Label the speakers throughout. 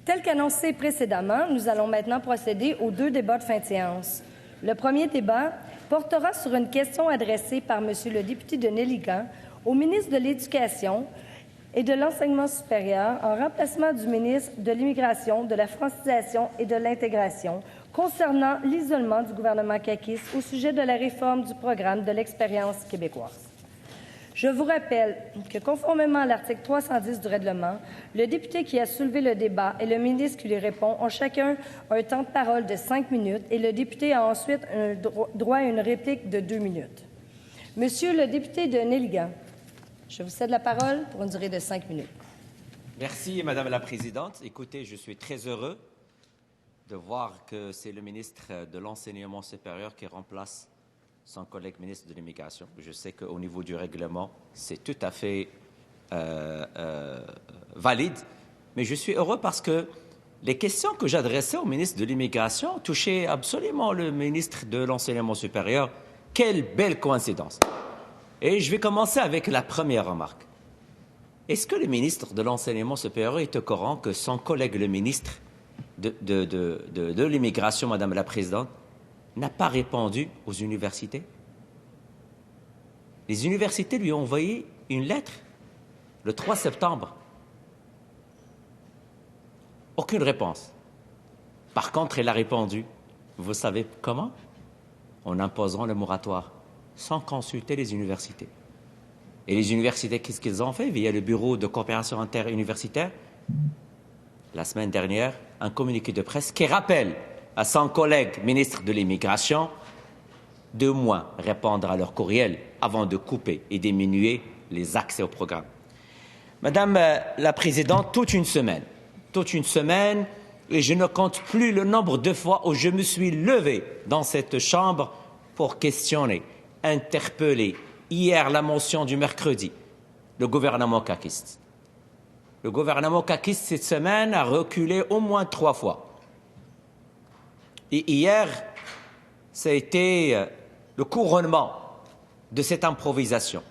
Speaker 1: Tel qu'annoncé précédemment, nous allons maintenant procéder aux 2 débats de fin de séance. Le premier débat portera sur une question adressée par M. le député de Néligan au ministre de l'Éducation et de l'Enseignement supérieur en remplacement du ministre de l'Immigration, de la Francisation et de l'Intégration concernant l'isolement du gouvernement caquiste au sujet de la réforme du programme de l'expérience québécoise. Je vous rappelle que, conformément à l'article 310 du règlement, le député qui a soulevé le débat et le ministre qui lui répond ont chacun un temps de parole de 5 minutes et le député a ensuite un droit à une réplique de 2 minutes. Monsieur le député de Néligan, je vous cède la parole pour une durée de 5 minutes.
Speaker 2: Merci, Madame la Présidente. Écoutez, je suis très heureux de voir que c'est le ministre de l'Enseignement supérieur qui remplace son collègue ministre de l'Immigration. Je sais qu'au niveau du règlement, c'est tout à fait valide, mais je suis heureux parce que les questions que j'adressais au ministre de l'Immigration touchaient absolument le ministre de l'Enseignement supérieur. Quelle belle coïncidence! Et je vais commencer avec la première remarque. Est-ce que le ministre de l'Enseignement supérieur est au courant que son collègue, le ministre de l'Immigration, Madame la Présidente, n'a pas répondu aux universités? Les universités lui ont envoyé une lettre le 3 septembre. Aucune réponse. Par contre, elle a répondu. Vous savez comment? En imposant le moratoire, sans consulter les universités. Et les universités, qu'est-ce qu'ils ont fait via le Bureau de coopération interuniversitaire? La semaine dernière, un communiqué de presse qui rappelle à son collègue ministre de l'Immigration de moins répondre à leur courriel avant de couper et diminuer les accès au programme. Madame la Présidente, toute une semaine, et je ne compte plus le nombre de fois où je me suis levé dans cette chambre pour questionner, interpeller, hier la motion du mercredi, le gouvernement caquiste. Le gouvernement caquiste, cette semaine, a reculé au moins 3 fois. Et hier, ça a été le couronnement de cette improvisation.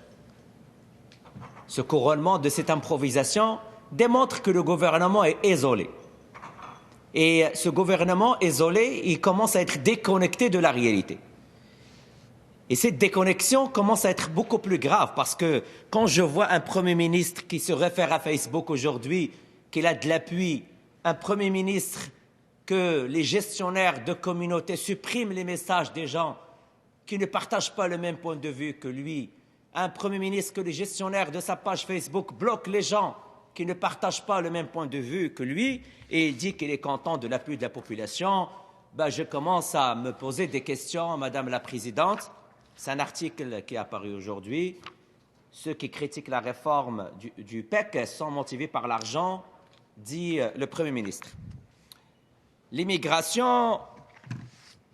Speaker 2: Ce couronnement de cette improvisation démontre que le gouvernement est isolé. Et ce gouvernement isolé, il commence à être déconnecté de la réalité. Et cette déconnexion commence à être beaucoup plus grave parce que quand je vois un Premier ministre qui se réfère à Facebook aujourd'hui, qu'il a de l'appui, un Premier ministre que les gestionnaires de communautés suppriment les messages des gens qui ne partagent pas le même point de vue que lui, un Premier ministre que les gestionnaires de sa page Facebook bloquent les gens qui ne partagent pas le même point de vue que lui, et il dit qu'il est content de l'appui de la population, je commence à me poser des questions, Madame la Présidente. C'est un article qui est apparu aujourd'hui. Ceux qui critiquent la réforme du PEC sont motivés par l'argent, dit le Premier ministre. L'immigration,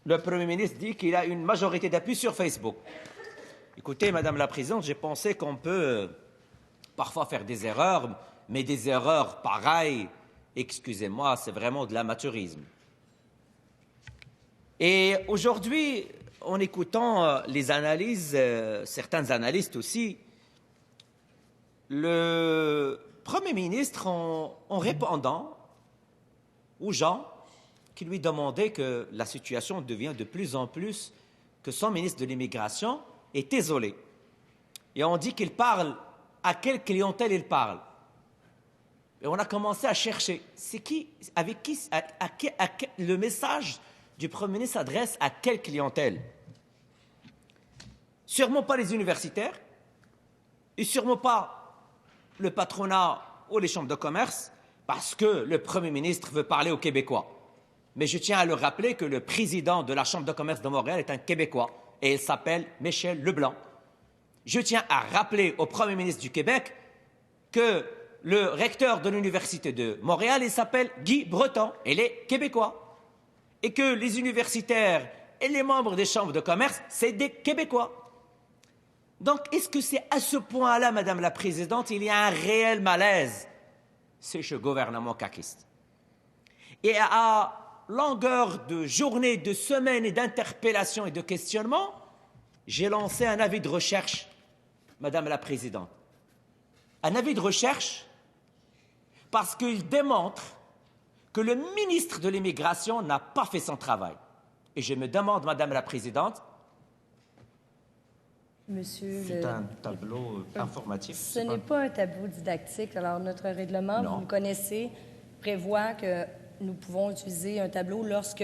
Speaker 2: le Premier ministre dit qu'il a une majorité d'appui sur Facebook. Écoutez, Madame la Présidente, j'ai pensé qu'on peut parfois faire des erreurs, mais des erreurs pareilles, excusez-moi, c'est vraiment de l'amateurisme. Et aujourd'hui, en écoutant les analyses, certains analystes aussi, le Premier ministre, en répondant aux gens qui lui demandaient que la situation devient de plus en plus, que son ministre de l'Immigration est isolé. Et on dit qu'il parle, à quelle clientèle il parle. Et on a commencé à chercher, c'est qui, avec qui, le message du Premier ministre s'adresse à quelle clientèle? Sûrement pas les universitaires, et sûrement pas le patronat ou les chambres de commerce, parce que le Premier ministre veut parler aux Québécois. Mais je tiens à le rappeler que le président de la Chambre de commerce de Montréal est un Québécois, et il s'appelle Michel Leblanc. Je tiens à rappeler au Premier ministre du Québec que le recteur de l'Université de Montréal, il s'appelle Guy Breton, il est Québécois. Et que les universitaires et les membres des chambres de commerce, c'est des Québécois. Donc, est-ce que c'est à ce point-là, Madame la Présidente, il y a un réel malaise? C'est ce gouvernement caquiste. Et à longueur de journées, de semaines et d'interpellations et de questionnements, j'ai lancé un avis de recherche, Madame la Présidente. Un avis de recherche parce qu'il démontre que le ministre de l'Immigration n'a pas fait son travail. Et je me demande, Madame la Présidente,
Speaker 1: Monsieur
Speaker 2: c'est un tableau informatif.
Speaker 1: Ce n'est pas un tableau didactique. Alors, notre règlement, vous le connaissez, prévoit que nous pouvons utiliser un tableau lorsque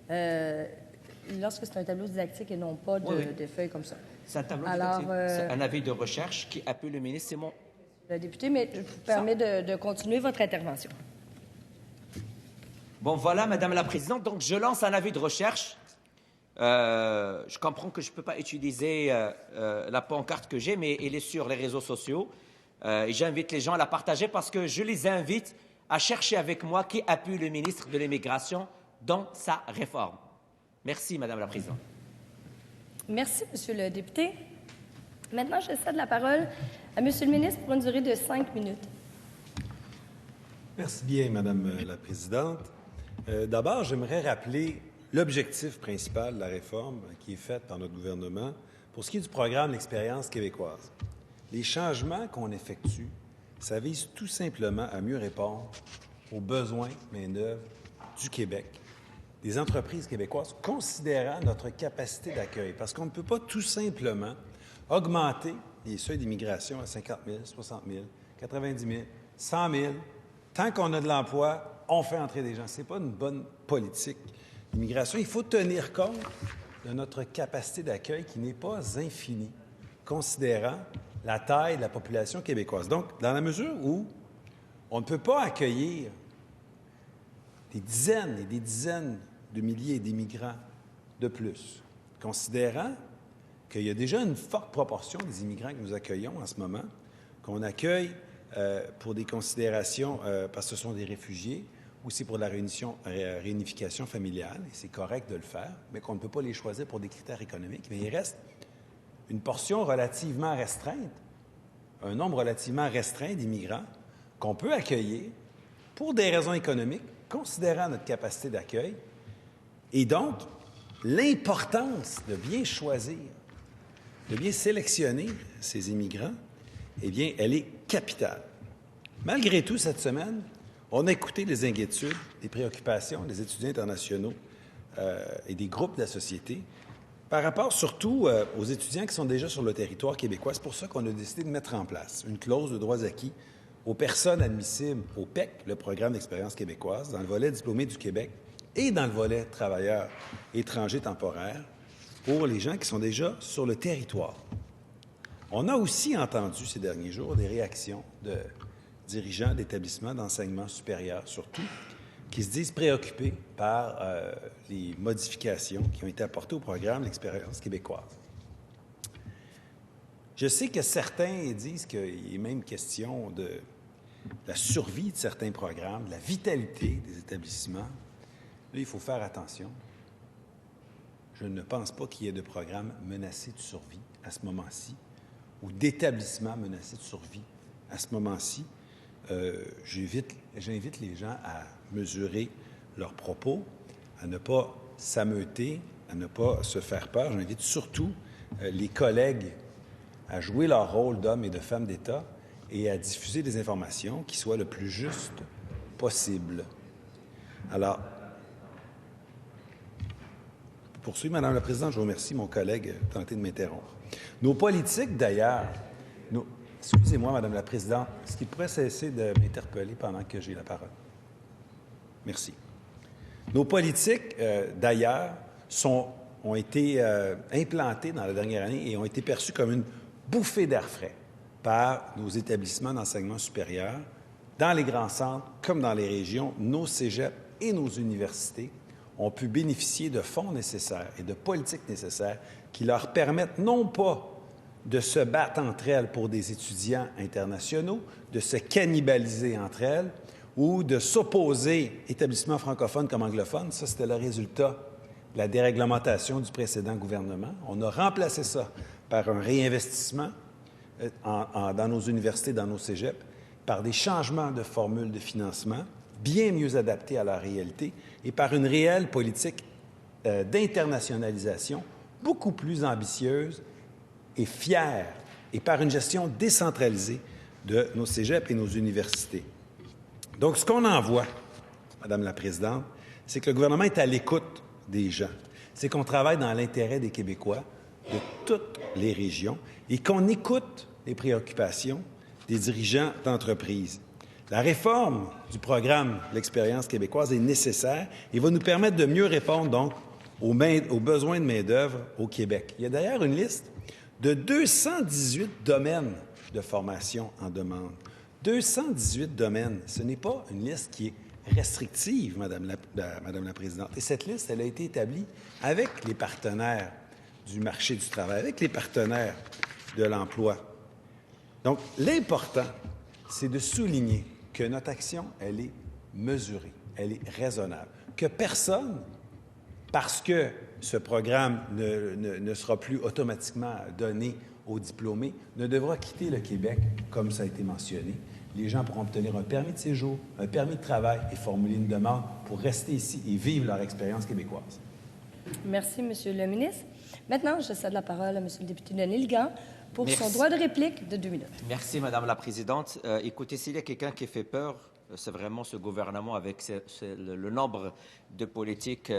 Speaker 1: c'est un tableau didactique et non pas de feuilles comme ça.
Speaker 2: C'est un tableau didactique. C'est un avis de recherche qui appuie le ministre. C'est mon...
Speaker 1: Le député, mais je vous permets de continuer votre intervention.
Speaker 2: Bon, voilà, Madame la Présidente. Donc, je lance un avis de recherche. Je comprends que je ne peux pas utiliser la pancarte que j'ai, mais elle est sur les réseaux sociaux. Et j'invite les gens à la partager parce que je les invite à chercher avec moi qui appuie le ministre de l'Immigration dans sa réforme. Merci, Madame la Présidente.
Speaker 1: Merci, Monsieur le député. Maintenant, je cède la parole à Monsieur le ministre pour une durée de 5 minutes.
Speaker 3: Merci bien, Madame la Présidente. D'abord, j'aimerais rappeler l'objectif principal de la réforme qui est faite par notre gouvernement pour ce qui est du programme L'Expérience québécoise. Les changements qu'on effectue, ça vise tout simplement à mieux répondre aux besoins main-d'œuvre du Québec, des entreprises québécoises, considérant notre capacité d'accueil. Parce qu'on ne peut pas tout simplement augmenter les seuils d'immigration à 50 000, 60 000, 90 000, 100 000. Tant qu'on a de l'emploi, on fait entrer des gens. Ce n'est pas une bonne politique d'immigration. Il faut tenir compte de notre capacité d'accueil qui n'est pas infinie, considérant la taille de la population québécoise. Donc, dans la mesure où on ne peut pas accueillir des dizaines et des dizaines de milliers d'immigrants de plus, considérant qu'il y a déjà une forte proportion des immigrants que nous accueillons en ce moment, qu'on accueille pour des considérations, parce que ce sont des réfugiés, ou c'est pour la réunification familiale, et c'est correct de le faire, mais qu'on ne peut pas les choisir pour des critères économiques. Mais il reste une portion relativement restreinte, un nombre relativement restreint d'immigrants qu'on peut accueillir pour des raisons économiques, considérant notre capacité d'accueil, et donc l'importance de bien choisir, de bien sélectionner ces immigrants, eh bien, elle est capitale. Malgré tout, cette semaine, on a écouté les inquiétudes, les préoccupations des étudiants internationaux et des groupes de la société par rapport surtout aux étudiants qui sont déjà sur le territoire québécois. C'est pour ça qu'on a décidé de mettre en place une clause de droits acquis aux personnes admissibles au PEC, le programme d'expérience québécoise, dans le volet diplômés du Québec et dans le volet travailleurs étrangers temporaires pour les gens qui sont déjà sur le territoire. On a aussi entendu ces derniers jours des réactions de dirigeants d'établissements d'enseignement supérieur, surtout, qui se disent préoccupés par les modifications qui ont été apportées au programme L'Expérience québécoise. Je sais que certains disent qu'il est même question de la survie de certains programmes, de la vitalité des établissements. Là, il faut faire attention. Je ne pense pas qu'il y ait de programme menacé de survie à ce moment-ci ou d'établissement menacé de survie à ce moment-ci. J'invite les gens à mesurer leurs propos, à ne pas s'ameuter, à ne pas se faire peur. J'invite surtout les collègues à jouer leur rôle d'hommes et de femmes d'État et à diffuser des informations qui soient le plus justes possible. Alors, pour poursuivre, Madame la Présidente, je vous remercie, mon collègue, de tenter de m'interrompre. Nos politiques, d'ailleurs, excusez-moi, Madame la Présidente, est-ce qu'il pourrait cesser de m'interpeller pendant que j'ai la parole? Merci. Nos politiques, d'ailleurs, ont été implantées dans la dernière année et ont été perçues comme une bouffée d'air frais par nos établissements d'enseignement supérieur, dans les grands centres comme dans les régions. Nos cégeps et nos universités ont pu bénéficier de fonds nécessaires et de politiques nécessaires qui leur permettent non pas de se battre entre elles pour des étudiants internationaux, de se cannibaliser entre elles ou de s'opposer établissements francophones comme anglophones. Ça, c'était le résultat de la déréglementation du précédent gouvernement. On a remplacé ça par un réinvestissement dans nos universités, dans nos cégeps, par des changements de formules de financement bien mieux adaptés à la réalité et par une réelle politique d'internationalisation beaucoup plus ambitieuse et fière et par une gestion décentralisée de nos cégeps et nos universités. Donc, ce qu'on en voit Madame la Présidente, c'est que le gouvernement est à l'écoute des gens. C'est qu'on travaille dans l'intérêt des Québécois, de toutes les régions, et qu'on écoute les préoccupations des dirigeants d'entreprises. La réforme du programme L'Expérience québécoise est nécessaire et va nous permettre de mieux répondre donc aux besoins de main-d'œuvre au Québec. Il y a d'ailleurs une liste de 218 domaines de formation en demande. 218 domaines. Ce n'est pas une liste qui est restrictive, Madame la Présidente. Et cette liste, elle a été établie avec les partenaires du marché du travail, avec les partenaires de l'emploi. Donc, l'important, c'est de souligner que notre action, elle est mesurée, elle est raisonnable, que personne, parce que ce programme ne sera plus automatiquement donné aux diplômés, ne devra quitter le Québec, comme ça a été mentionné. Les gens pourront obtenir un permis de séjour, un permis de travail et formuler une demande pour rester ici et vivre leur expérience québécoise.
Speaker 1: Merci, Monsieur le ministre. Maintenant, je cède la parole à Monsieur le député Denis Ligan pour son droit de réplique de 2 minutes.
Speaker 2: Merci, Madame la Présidente. Écoutez, s'il y a quelqu'un qui fait peur, c'est vraiment ce gouvernement avec le nombre de politiques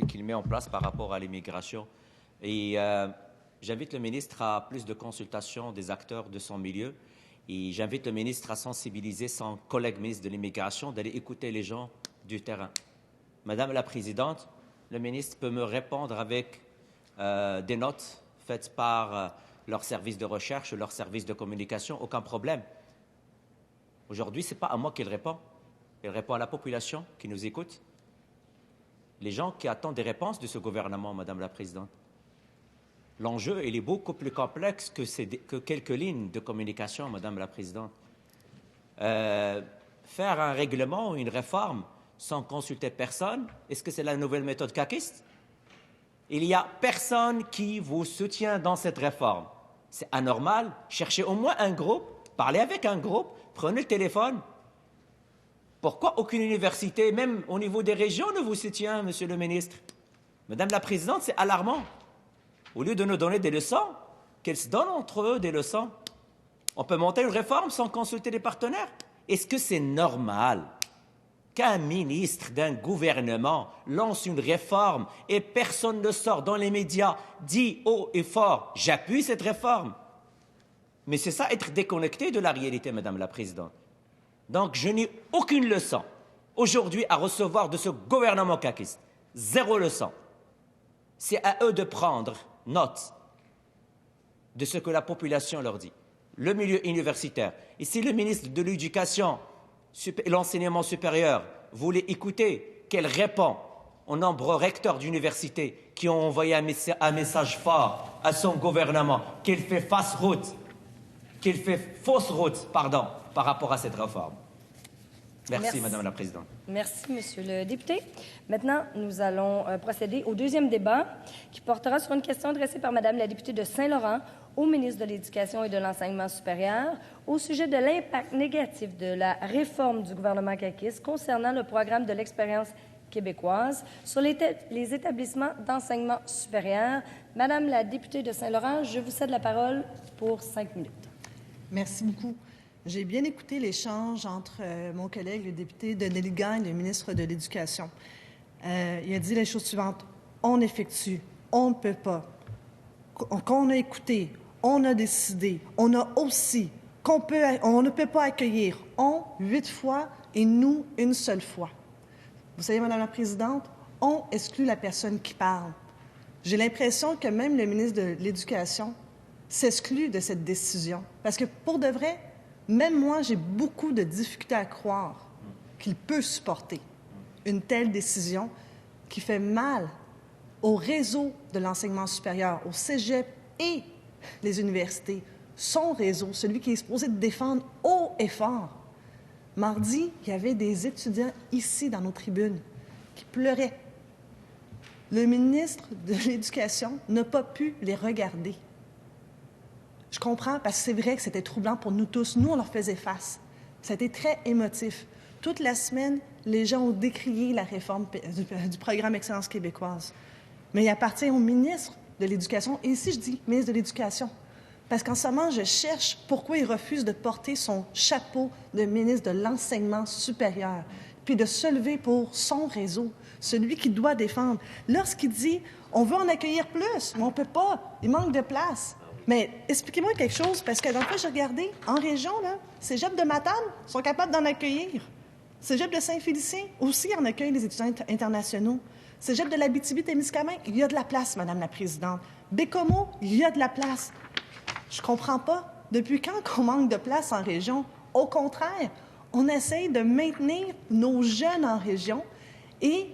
Speaker 2: qu'il met en place par rapport à l'immigration. Et j'invite le ministre à plus de consultations des acteurs de son milieu. Et j'invite le ministre à sensibiliser son collègue ministre de l'Immigration, d'aller écouter les gens du terrain. Madame la Présidente, le ministre peut me répondre avec des notes faites par leur service de recherche, leur service de communication, aucun problème. Aujourd'hui, ce n'est pas à moi qu'il répond. Il répond à la population qui nous écoute, les gens qui attendent des réponses de ce gouvernement, Madame la Présidente. L'enjeu, il est beaucoup plus complexe que quelques lignes de communication, Madame la Présidente. Faire un règlement ou une réforme sans consulter personne, est-ce que c'est la nouvelle méthode caquiste? Il n'y a personne qui vous soutient dans cette réforme. C'est anormal. Cherchez au moins un groupe, parlez avec un groupe, prenez le téléphone. Pourquoi aucune université, même au niveau des régions, ne vous soutient, Monsieur le ministre? Madame la Présidente, c'est alarmant. Au lieu de nous donner des leçons, qu'elles se donnent entre eux des leçons. On peut monter une réforme sans consulter les partenaires. Est-ce que c'est normal qu'un ministre d'un gouvernement lance une réforme et personne ne sort dans les médias, dit haut et fort « j'appuie cette réforme ». Mais c'est ça, être déconnecté de la réalité, Madame la Présidente. Donc, je n'ai aucune leçon aujourd'hui à recevoir de ce gouvernement caquiste. Zéro leçon. C'est à eux de prendre note de ce que la population leur dit. Le milieu universitaire. Et si le ministre de l'Éducation et l'enseignement supérieur voulait écouter, qu'elle répond aux nombreux recteurs d'université qui ont envoyé un message fort à son gouvernement, qu'il fait fausse route, par rapport à cette réforme. Merci, Madame la Présidente.
Speaker 1: Merci, Monsieur le député. Maintenant, nous allons procéder au deuxième débat qui portera sur une question adressée par Madame la députée de Saint-Laurent au ministre de l'Éducation et de l'Enseignement supérieur au sujet de l'impact négatif de la réforme du gouvernement caquiste concernant le programme de l'expérience québécoise sur les établissements d'enseignement supérieur. Madame la députée de Saint-Laurent, je vous cède la parole pour 5 minutes.
Speaker 4: Merci beaucoup. J'ai bien écouté l'échange entre mon collègue, le député Denis Ligan, et le ministre de l'Éducation. Il a dit les choses suivantes. On effectue, on ne peut pas. Qu'on a écouté, on a décidé, on a aussi, on ne peut pas accueillir, 8 fois et nous, une seule fois. Vous savez, Madame la Présidente, on exclut la personne qui parle. J'ai l'impression que même le ministre de l'Éducation s'exclut de cette décision. Parce que, pour de vrai, même moi, j'ai beaucoup de difficultés à croire qu'il peut supporter une telle décision qui fait mal au réseau de l'enseignement supérieur, au cégep et les universités. Son réseau, celui qui est supposé défendre haut et fort. Mardi, il y avait des étudiants ici, dans nos tribunes, qui pleuraient. Le ministre de l'Éducation n'a pas pu les regarder. Je comprends, parce que c'est vrai que c'était troublant pour nous tous. Nous, on leur faisait face. Ça a été très émotif. Toute la semaine, les gens ont décrié la réforme du programme Excellence québécoise. Mais il appartient au ministre de l'Éducation, et ici je dis ministre de l'Éducation, parce qu'en ce moment, je cherche pourquoi il refuse de porter son chapeau de ministre de l'Enseignement supérieur. puis de se lever pour son réseau, celui qui doit défendre. Lorsqu'il dit « on veut en accueillir plus, mais on ne peut pas, il manque de place ». Mais expliquez-moi quelque chose, parce que dans le fait, j'ai regardé, en région, là, Cégep de Matane sont capables d'en accueillir. Cégep de Saint-Félicien aussi en accueille les étudiants internationaux. Cégep de l'Abitibi-Témiscamingue, il y a de la place, Madame la Présidente. Bécomo, il y a de la place. Je comprends pas. Depuis quand qu'on manque de place en région? Au contraire, on essaye de maintenir nos jeunes en région et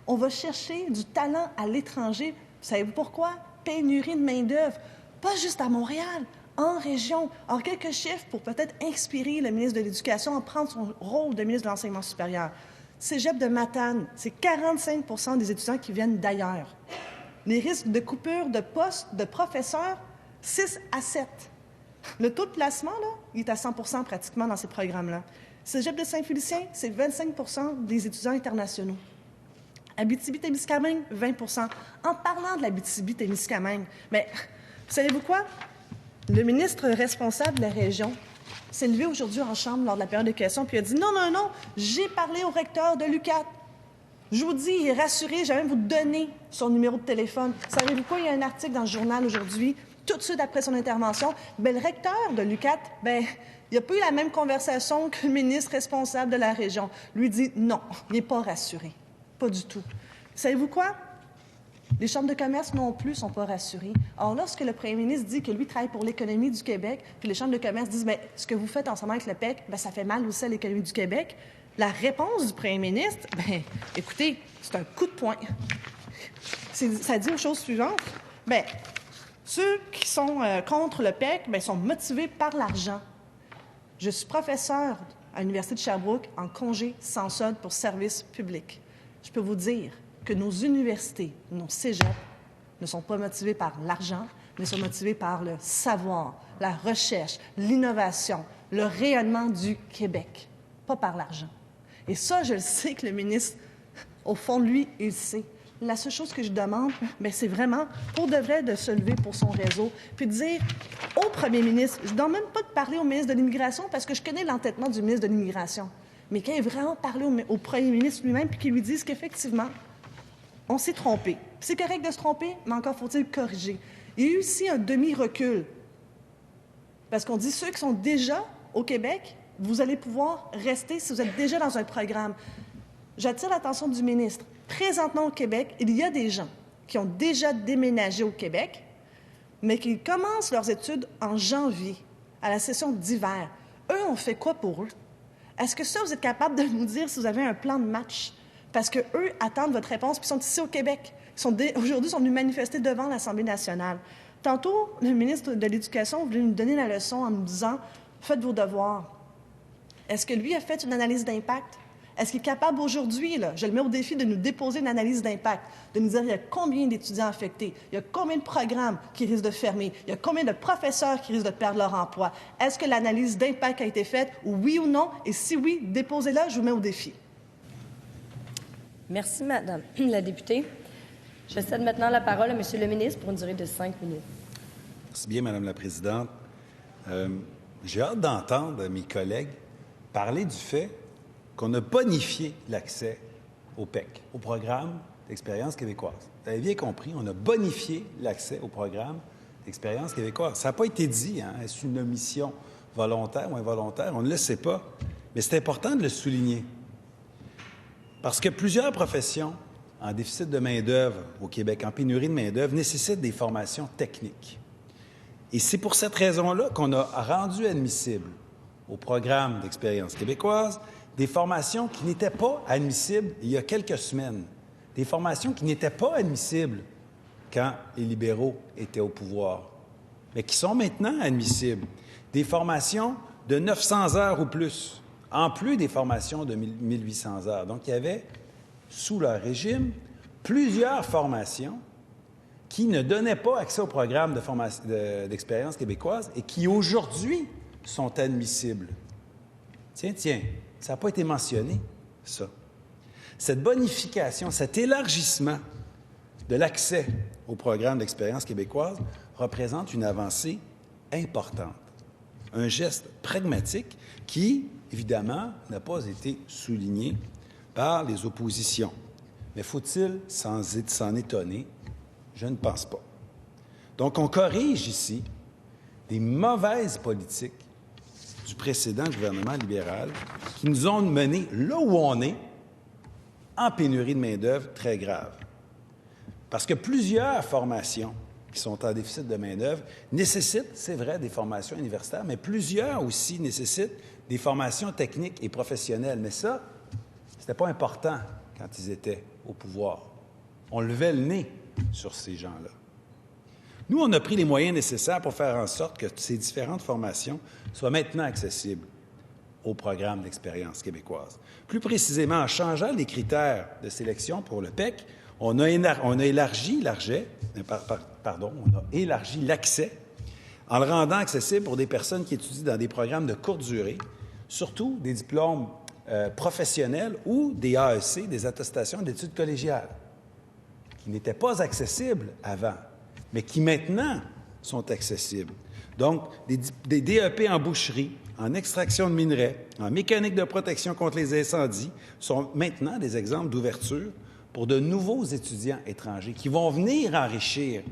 Speaker 4: on va chercher du talent à l'étranger. Savez-vous pourquoi? Pénurie de main-d'œuvre. Pas juste à Montréal, en région. Alors, quelques chiffres pour peut-être inspirer le ministre de l'Éducation à prendre son rôle de ministre de l'Enseignement supérieur. Cégep de Matane, c'est 45 des étudiants qui viennent d'ailleurs. Les risques de coupure de postes de professeurs, 6 à 7. Le taux de placement, là, il est à 100 pratiquement dans ces programmes-là. Cégep de Saint-Félicien, c'est 25 des étudiants internationaux. Abitibi-Témiscamingue, 20 En parlant de l'Abitibi-Témiscamingue, mais savez-vous quoi? Le ministre responsable de la région s'est levé aujourd'hui en chambre lors de la période de questions puis il a dit « Non, non, non, j'ai parlé au recteur de l'UQAT. Je vous dis, il est rassuré, je vais même vous donner son numéro de téléphone. Savez-vous quoi? Il y a un article dans le journal aujourd'hui, tout de suite après son intervention. Bien, le recteur de l'UQAT, bien, il n'a pas eu la même conversation que le ministre responsable de la région. Lui dit non, il n'est pas rassuré. Pas du tout. Savez-vous quoi? Les chambres de commerce non plus ne sont pas rassurées. Or, lorsque le premier ministre dit que lui travaille pour l'économie du Québec, puis les chambres de commerce disent bien, ce que vous faites en ce moment avec le PEC, bien, ça fait mal aussi à l'économie du Québec, la réponse du premier ministre, bien, écoutez, c'est un coup de poing. Ça dit une chose suivante. Bien, ceux qui sont contre le PEC, bien, sont motivés par l'argent. Je suis professeur à l'Université de Sherbrooke en congé sans solde pour service public. Je peux vous dire que nos universités, nos cégeps, ne sont pas motivés par l'argent, mais sont motivés par le savoir, la recherche, l'innovation, le rayonnement du Québec, pas par l'argent. Et ça, je le sais que le ministre, au fond de lui, il sait. La seule chose que je demande, bien, c'est vraiment, pour de vrai, de se lever pour son réseau, puis de dire au premier ministre, je ne demande même pas de parler au ministre de l'Immigration, parce que je connais l'entêtement du ministre de l'Immigration, mais qu'il ait vraiment parlé au premier ministre lui-même, puis qu'il lui dise qu'effectivement, on s'est trompé. C'est correct de se tromper, mais encore faut-il corriger. Il y a eu ici un demi-recul, parce qu'on dit ceux qui sont déjà au Québec, vous allez pouvoir rester si vous êtes déjà dans un programme. J'attire l'attention du ministre. Présentement au Québec, il y a des gens qui ont déjà déménagé au Québec, mais qui commencent leurs études en janvier, à la session d'hiver. Eux, on fait quoi pour eux? Est-ce que ça, vous êtes capable de nous dire si vous avez un plan de match? Parce qu'eux attendent votre réponse, puis ils sont ici au Québec. Aujourd'hui, ils sont venus manifester devant l'Assemblée nationale. Tantôt, le ministre de l'Éducation voulait nous donner la leçon en nous disant « Faites vos devoirs ». Est-ce que lui a fait une analyse d'impact? Est-ce qu'il est capable aujourd'hui, là, je le mets au défi de nous déposer une analyse d'impact, de nous dire il y a combien d'étudiants affectés, il y a combien de programmes qui risquent de fermer, il y a combien de professeurs qui risquent de perdre leur emploi? Est-ce que l'analyse d'impact a été faite, oui ou non? Et si oui, déposez-la, je vous mets au défi.
Speaker 1: Merci, Madame la députée. Je cède maintenant la parole à Monsieur le ministre pour une durée de 5 minutes.
Speaker 3: Merci bien, Madame la Présidente. J'ai hâte d'entendre mes collègues parler du fait qu'on a bonifié l'accès au PEC, au programme d'expérience québécoise. Vous avez bien compris, on a bonifié l'accès au programme d'expérience québécoise. Ça n'a pas été dit, hein? Est-ce une omission volontaire ou involontaire? On ne le sait pas, mais c'est important de le souligner. Parce que plusieurs professions en déficit de main-d'œuvre au Québec, en pénurie de main-d'œuvre, nécessitent des formations techniques. Et c'est pour cette raison-là qu'on a rendu admissible au programme d'expérience québécoise des formations qui n'étaient pas admissibles il y a quelques semaines, des formations qui n'étaient pas admissibles quand les libéraux étaient au pouvoir, mais qui sont maintenant admissibles, des formations de 900 heures ou plus, en plus des formations de 1800 heures. Donc, il y avait, sous leur régime, plusieurs formations qui ne donnaient pas accès au programme d'expérience québécoise et qui, aujourd'hui, sont admissibles. Tiens, ça n'a pas été mentionné, ça. Cette bonification, cet élargissement de l'accès au programme d'expérience québécoise représente une avancée importante, un geste pragmatique qui, évidemment, n'a pas été souligné par les oppositions. Mais faut-il s'en étonner? Je ne pense pas. Donc, on corrige ici des mauvaises politiques du précédent gouvernement libéral qui nous ont menés là où on est, en pénurie de main-d'œuvre très grave. Parce que plusieurs formations qui sont en déficit de main-d'œuvre nécessitent, c'est vrai, des formations universitaires, mais plusieurs aussi nécessitent des formations techniques et professionnelles. Mais ça, c'était pas important quand ils étaient au pouvoir. On levait le nez sur ces gens-là. Nous, on a pris les moyens nécessaires pour faire en sorte que ces différentes formations soient maintenant accessibles au programme d'expérience québécoise. Plus précisément, en changeant les critères de sélection pour le PEC, on a élargi l'accès en le rendant accessible pour des personnes qui étudient dans des programmes de courte durée, surtout des diplômes professionnels ou des AEC, des attestations d'études collégiales, qui n'étaient pas accessibles avant, mais qui maintenant sont accessibles. Donc, des DEP en boucherie, en extraction de minerais, en mécanique de protection contre les incendies sont maintenant des exemples d'ouverture pour de nouveaux étudiants étrangers qui vont venir enrichir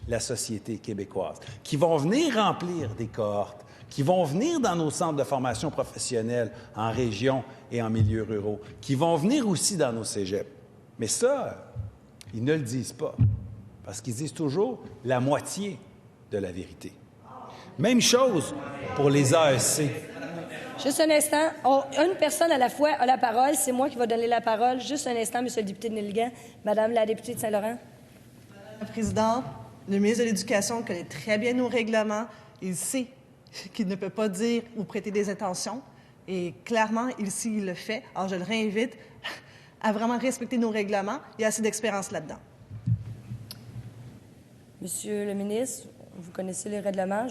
Speaker 3: la société québécoise, qui vont venir remplir des cohortes, qui vont venir dans nos centres de formation professionnelle en région et en milieux ruraux, qui vont venir aussi dans nos cégeps. Mais ça, ils ne le disent pas, parce qu'ils disent toujours la moitié de la vérité. Même chose pour les AEC.
Speaker 1: Juste un instant. Une personne à la fois a la parole. C'est moi qui vais donner la parole. Juste un instant, Monsieur le député de Nelligan. Madame la députée de Saint-Laurent.
Speaker 4: Madame la Présidente, le ministre de l'Éducation connaît très bien nos règlements. Il sait qu'il ne peut pas dire ou prêter des intentions. Et clairement, il le fait. Alors, je le réinvite à vraiment respecter nos règlements. Il y a assez d'expérience là-dedans.
Speaker 1: Monsieur le ministre, vous connaissez les règlements.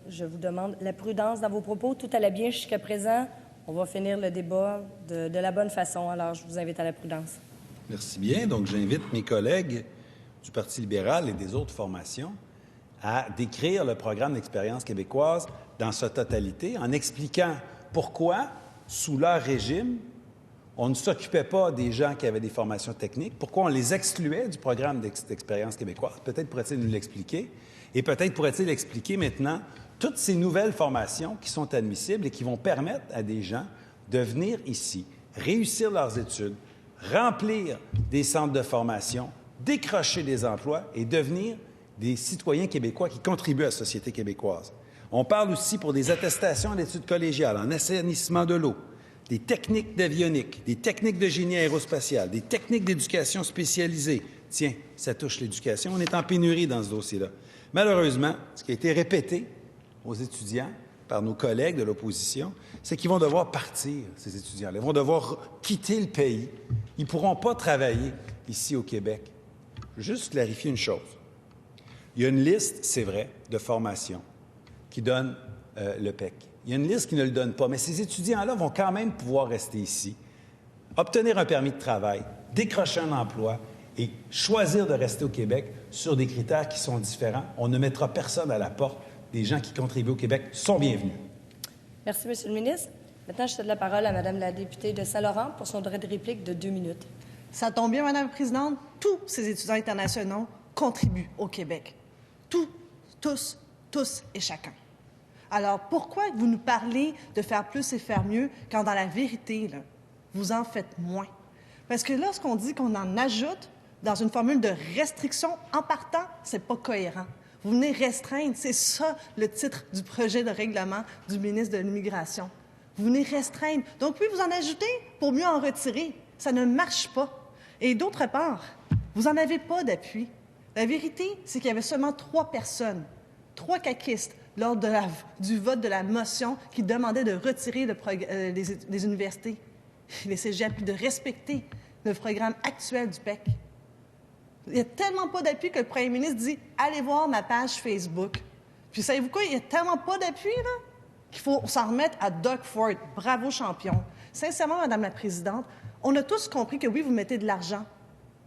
Speaker 1: Je vous demande la prudence dans vos propos. Tout allait bien jusqu'à présent. On va finir le débat de la bonne façon. Alors, je vous invite à la prudence.
Speaker 3: Merci bien. Donc, j'invite mes collègues du Parti libéral et des autres formations à décrire le programme d'expérience québécoise dans sa totalité en expliquant pourquoi, sous leur régime, on ne s'occupait pas des gens qui avaient des formations techniques, pourquoi on les excluait du programme d'expérience québécoise. Peut-être pourrait-il nous l'expliquer. Et peut-être pourrait-il expliquer maintenant toutes ces nouvelles formations qui sont admissibles et qui vont permettre à des gens de venir ici, réussir leurs études, remplir des centres de formation, décrocher des emplois et devenir des citoyens québécois qui contribuent à la société québécoise. On parle aussi pour des attestations d'études collégiales en assainissement de l'eau, des techniques d'avionique, des techniques de génie aérospatial, des techniques d'éducation spécialisée. Tiens, ça touche l'éducation. On est en pénurie dans ce dossier-là. Malheureusement, ce qui a été répété aux étudiants par nos collègues de l'opposition, c'est qu'ils vont devoir partir, ces étudiants-là. Ils vont devoir quitter le pays. Ils ne pourront pas travailler ici au Québec. Juste clarifier une chose. Il y a une liste, c'est vrai, de formations qui donne le PEC. Il y a une liste qui ne le donne pas, mais ces étudiants-là vont quand même pouvoir rester ici, obtenir un permis de travail, décrocher un emploi et choisir de rester au Québec sur des critères qui sont différents. On ne mettra personne à la porte. Les gens qui contribuent au Québec sont bienvenus.
Speaker 1: Merci, Monsieur le ministre. Maintenant, je cède la parole à Madame la députée de Saint-Laurent pour son droit de réplique de 2 minutes.
Speaker 4: Ça tombe bien, Madame la Présidente. Tous ces étudiants internationaux contribuent au Québec. Tous et chacun. Alors, pourquoi vous nous parlez de faire plus et faire mieux quand, dans la vérité, là, vous en faites moins? Parce que lorsqu'on dit qu'on en ajoute dans une formule de restriction, en partant, c'est pas cohérent. Vous venez restreindre, c'est ça le titre du projet de règlement du ministre de l'Immigration. Vous venez restreindre. Donc, puis vous en ajoutez pour mieux en retirer. Ça ne marche pas. Et d'autre part, vous n'en avez pas d'appui. La vérité, c'est qu'il y avait seulement 3 personnes, 3 caquistes, lors du vote de la motion qui demandait de retirer les universités, les cégeps, de respecter le programme actuel du PEC. Il n'y a tellement pas d'appui que le premier ministre dit « Allez voir ma page Facebook ». Puis savez-vous quoi? Il n'y a tellement pas d'appui, là, qu'il faut s'en remettre à Doug Ford. Bravo, champion. Sincèrement, Madame la Présidente, on a tous compris que oui, vous mettez de l'argent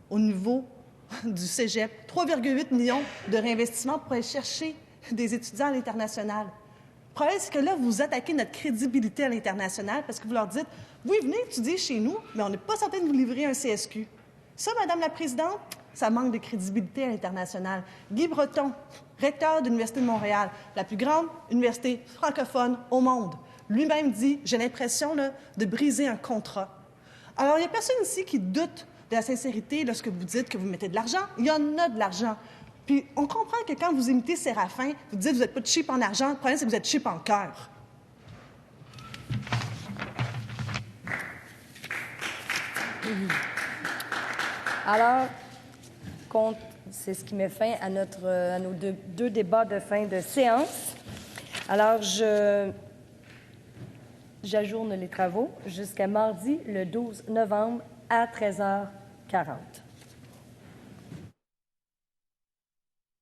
Speaker 4: au niveau du cégep. 3,8 millions de réinvestissement pour aller chercher des étudiants à l'international. problème, c'est que là, vous attaquez notre crédibilité à l'international parce que vous leur dites, oui, venez étudier chez nous, mais on n'est pas certain de vous livrer un CSQ. Ça, Madame la Présidente, ça manque de crédibilité à l'international. Guy Breton, recteur de l'Université de Montréal, la plus grande université francophone au monde, lui-même dit, j'ai l'impression de briser un contrat. Alors, il n'y a personne ici qui doute de la sincérité lorsque vous dites que vous mettez de l'argent. Il y en a de l'argent. Puis, on comprend que quand vous imitez Séraphin, vous dites que vous n'êtes pas cheap en argent. Le problème, c'est que vous êtes cheap en cœur.
Speaker 1: Alors, c'est ce qui met fin à nos deux débats de fin de séance. Alors, j'ajourne les travaux jusqu'à mardi, le 12 novembre, à 13h40.